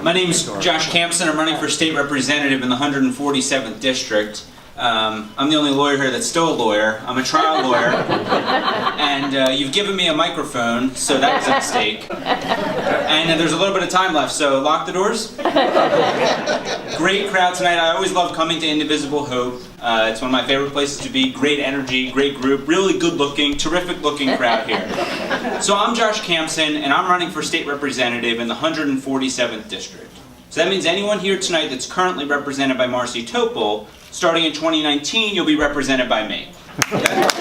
My name is Josh Camson. I'm running for state representative in the 147th district. I'm the only lawyer here that's still a lawyer. I'm a trial lawyer. And you've given me a microphone, so that was a mistake. And there's a little bit of time left, so lock the doors. Great crowd tonight. I always love coming to Indivisible Hope. It's one of my favorite places to be. Great energy, great group, really good looking, terrific looking crowd here. So I'm Josh Camson, and I'm running for state representative in the 147th district. So that means anyone here tonight that's currently represented by Marcy Topol, starting in 2019, you'll be represented by me. That's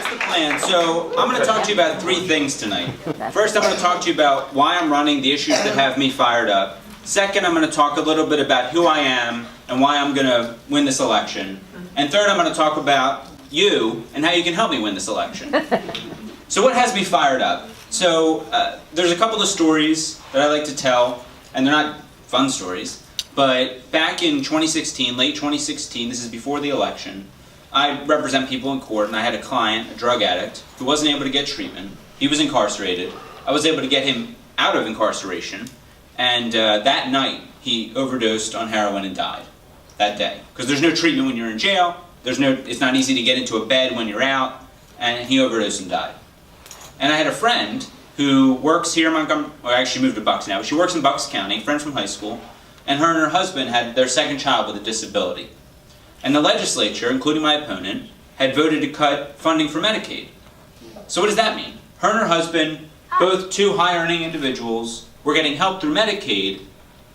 the plan. So I'm going to talk to you about three things tonight. First, I'm going to talk to you about why I'm running, the issues that have me fired up. Second, I'm going to talk a little bit about who I am and why I'm going to win this election. And third, I'm going to talk about you and how you can help me win this election. So what has me fired up? So there's a couple of stories that I like to tell, and they're not fun stories, but back in 2016, late 2016, this is before the election, I represent people in court, and I had a client, a drug addict, who wasn't able to get treatment. He was incarcerated. I was able to get him out of incarceration, and that night he overdosed on heroin and died that day. Because there's no treatment when you're in jail, it's not easy to get into a bed when you're out, and he overdosed and died. And I had a friend who works here in Montgomery, or actually moved to Bucks now, but she works in Bucks County, friend from high school, and her husband had their second child with a disability. And the legislature, including my opponent, had voted to cut funding for Medicaid. So what does that mean? Her and her husband, both two high-earning individuals, were getting help through Medicaid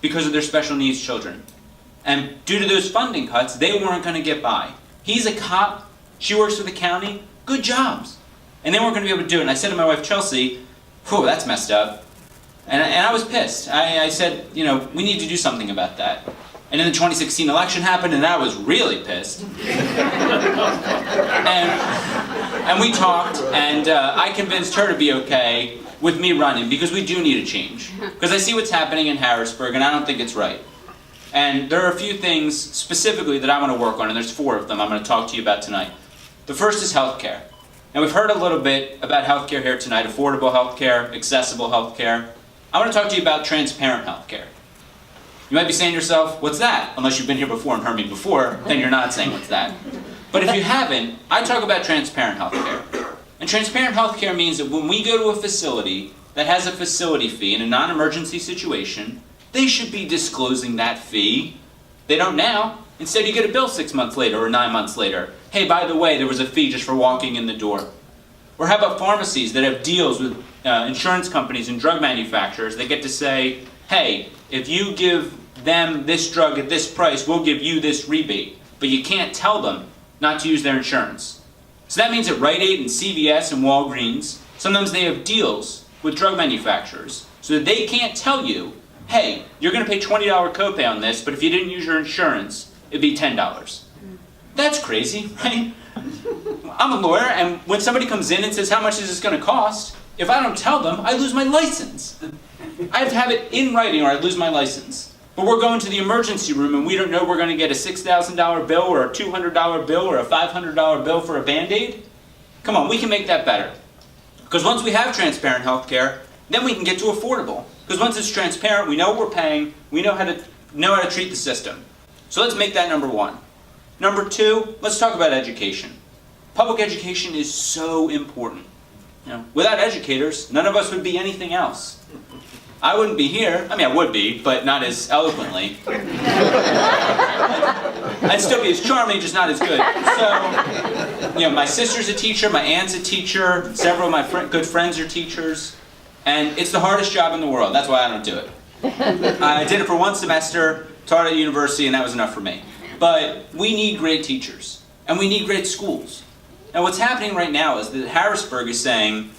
because of their special needs children. And due to those funding cuts, they weren't going to get by. He's a cop, she works for the county, good jobs. And they weren't going to be able to do it. And I said to my wife, Chelsea, whew, that's messed up. And I was pissed. I said, we need to do something about that. And then the 2016 election happened, and I was really pissed. and we talked, and I convinced her to be okay with me running, because we do need a change. Because I see what's happening in Harrisburg, and I don't think it's right. And there are a few things specifically that I want to work on, and there's 4 of them I'm going to talk to you about tonight. The first is healthcare. Now, we've heard a little bit about healthcare here tonight, affordable healthcare, accessible healthcare. I want to talk to you about transparent healthcare. You might be saying to yourself, what's that? Unless you've been here before and heard me before, then you're not saying what's that. But if you haven't, I talk about transparent healthcare. And transparent healthcare means that when we go to a facility that has a facility fee in a non-emergency situation, they should be disclosing that fee. They don't now. Instead, you get a bill 6 months later or 9 months later. Hey, by the way, there was a fee just for walking in the door. Or how about pharmacies that have deals with insurance companies and drug manufacturers that get to say, hey, if you give them this drug at this price, we'll give you this rebate. But you can't tell them not to use their insurance. So that means at Rite Aid and CVS and Walgreens, sometimes they have deals with drug manufacturers so that they can't tell you, hey, you're going to pay $20 copay on this, but if you didn't use your insurance, it'd be $10. That's crazy, right? I'm a lawyer, and when somebody comes in and says, how much is this going to cost? If I don't tell them, I lose my license. I have to have it in writing or I lose my license. But we're going to the emergency room and we don't know we're going to get a $6,000 bill or a $200 bill or a $500 bill for a Band-Aid. Come on, we can make that better. Because once we have transparent healthcare, then we can get to affordable. Because once it's transparent, we know what we're paying, we know how to treat the system. So let's make that number 1. Number 2, let's talk about education. Public education is so important. Without educators, none of us would be anything else. I wouldn't be here. I mean, I would be, but not as eloquently. I'd still be as charming, just not as good. So, my sister's a teacher, my aunt's a teacher, several of my good friends are teachers, and it's the hardest job in the world. That's why I don't do it. I did it for 1 semester, taught at university, and that was enough for me. But we need great teachers, and we need great schools. Now what's happening right now is that Harrisburg is saying,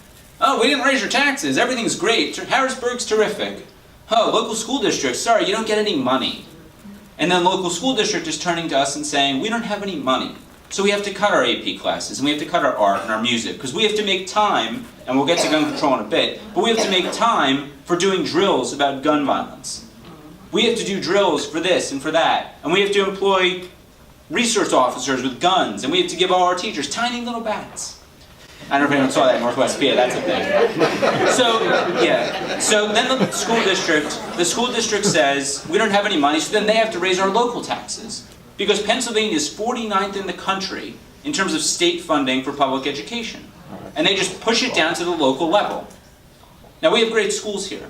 oh, we didn't raise your taxes, everything's great, Harrisburg's terrific. Oh, local school districts, sorry, you don't get any money. And then local school district is turning to us and saying, we don't have any money. So we have to cut our AP classes, and we have to cut our art and our music, because we have to make time, and we'll get to gun control in a bit, but we have to make time for doing drills about gun violence. We have to do drills for this and for that, and we have to employ resource officers with guns, and we have to give all our teachers tiny little bats. I don't know if anyone saw that in Northwest PA, that's a thing. So, yeah. So then the school district says, we don't have any money, so then they have to raise our local taxes. Because Pennsylvania is 49th in the country in terms of state funding for public education. And they just push it down to the local level. Now we have great schools here,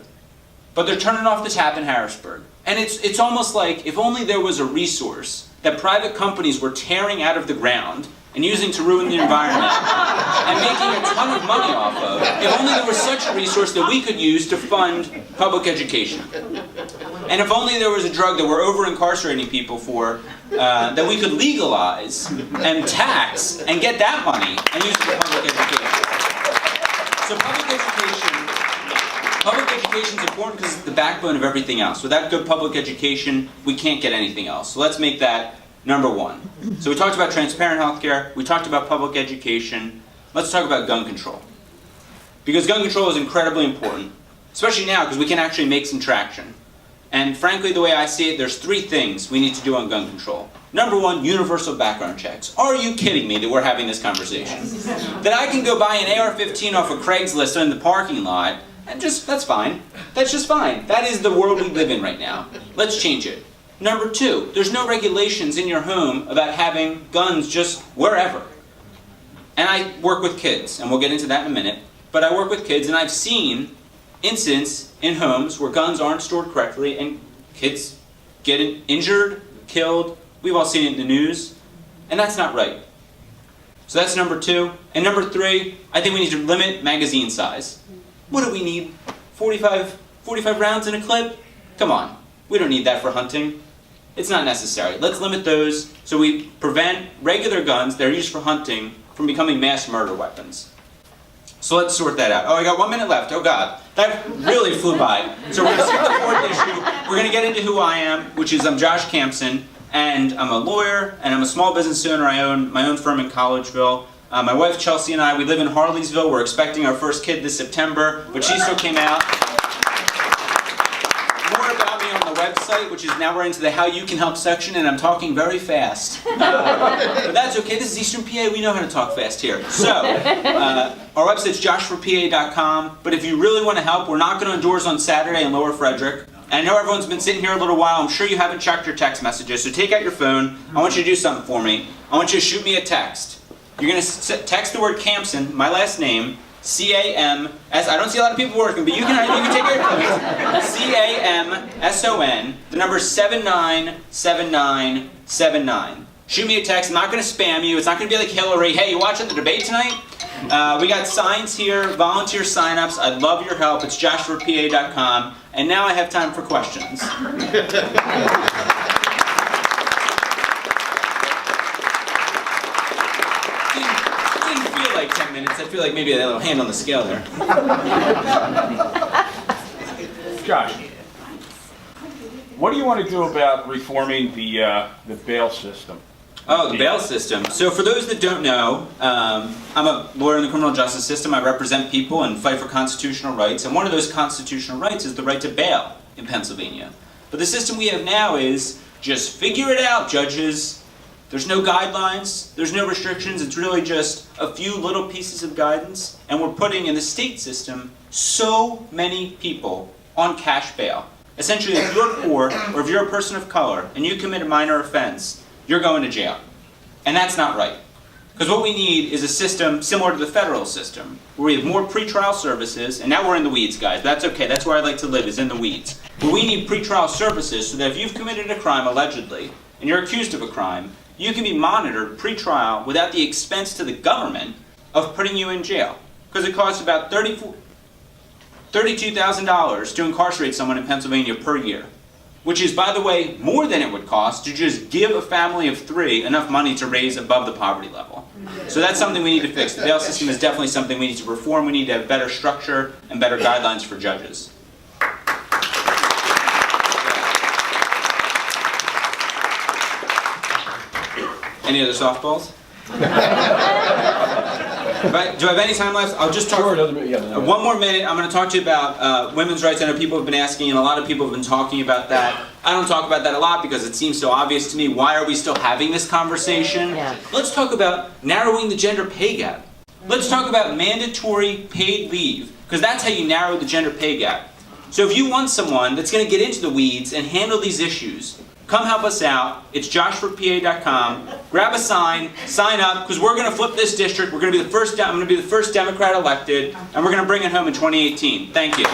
but they're turning off the tap in Harrisburg. And it's almost like if only there was a resource that private companies were tearing out of the ground and using to ruin the environment and making a ton of money off of, if only there was such a resource that we could use to fund public education. And if only there was a drug that we're over-incarcerating people for, that we could legalize and tax and get that money and use it for public education. So public education is important because it's the backbone of everything else. Without good public education, we can't get anything else. So let's make that number one. So we talked about transparent healthcare, we talked about public education. Let's talk about gun control. Because gun control is incredibly important, especially now because we can actually make some traction. And frankly, the way I see it, there's three things we need to do on gun control. Number one, universal background checks. Are you kidding me that we're having this conversation? That I can go buy an AR-15 off of Craigslist in the parking lot, and that's fine. That's just fine. That is the world we live in right now. Let's change it. Number two, there's no regulations in your home about having guns just wherever. And I work with kids, and we'll get into that in a minute, but I work with kids, and I've seen incidents in homes where guns aren't stored correctly, and kids get injured, killed. We've all seen it in the news, and that's not right. So that's number two. And number three, I think we need to limit magazine size. What do we need? 45 rounds in a clip? Come on, we don't need that for hunting. It's not necessary. Let's limit those so we prevent regular guns that are used for hunting from becoming mass murder weapons. So let's sort that out. Oh, I got 1 minute left. Oh God, that really flew by. So we're going to skip the fourth issue. We're going to get into who I am, which is I'm Josh Camson, and I'm a lawyer, and I'm a small business owner. I own my own firm in Collegeville. My wife Chelsea and I, we live in Harleysville. We're expecting our first kid this September, but she still came out. More about me on the website, which is now we're into the How You Can Help section, and I'm talking very fast. But that's okay, this is Eastern PA, we know how to talk fast here. So, our website's joshforpa.com, but if you really want to help, we're knocking on doors on Saturday in Lower Frederick. And I know everyone's been sitting here a little while, I'm sure you haven't checked your text messages, so take out your phone, I want you to do something for me. I want you to shoot me a text. You're going to text the word Camson, my last name, C-A-M-S, I don't see a lot of people working, but you can take your phone. C-A-M-S-O-N, the number 797979. Shoot me a text, I'm not going to spam you, it's not going to be like Hillary, hey, you watching the debate tonight? We got signs here, volunteer sign-ups, I'd love your help, it's joshforpa.com, and now I have time for questions. Like 10 minutes. I feel like maybe a little hand on the scale there. Josh, what do you want to do about reforming the bail system? Oh, the bail system. So for those that don't know, I'm a lawyer in the criminal justice system. I represent people and fight for constitutional rights. And one of those constitutional rights is the right to bail in Pennsylvania. But the system we have now is just figure it out, judges. There's no guidelines, there's no restrictions, it's really just a few little pieces of guidance, and we're putting in the state system so many people on cash bail. Essentially, if you're poor, or if you're a person of color, and you commit a minor offense, you're going to jail. And that's not right. Because what we need is a system similar to the federal system, where we have more pretrial services, and now we're in the weeds, guys, but that's okay, that's where I like to live, is in the weeds. But we need pretrial services so that if you've committed a crime, allegedly, and you're accused of a crime, you can be monitored pre-trial without the expense to the government of putting you in jail. Because it costs about $32,000 to incarcerate someone in Pennsylvania per year. Which is, by the way, more than it would cost to just give a family of 3 enough money to raise above the poverty level. So that's something we need to fix. The bail system is definitely something we need to reform. We need to have better structure and better guidelines for judges. Any other softballs? Do I have any time left? I'll just talk. Sure, one more minute. I'm going to talk to you about women's rights. I know people have been asking, and a lot of people have been talking about that. I don't talk about that a lot because it seems so obvious to me. Why are we still having this conversation? Yeah. Let's talk about narrowing the gender pay gap. Let's talk about mandatory paid leave, because that's how you narrow the gender pay gap. So if you want someone that's going to get into the weeds and handle these issues, come help us out. It's joshforpa.com. Grab a sign up, because we're going to flip this district. We're going to be the first. I'm going to be the first Democrat elected, and we're going to bring it home in 2018. Thank you.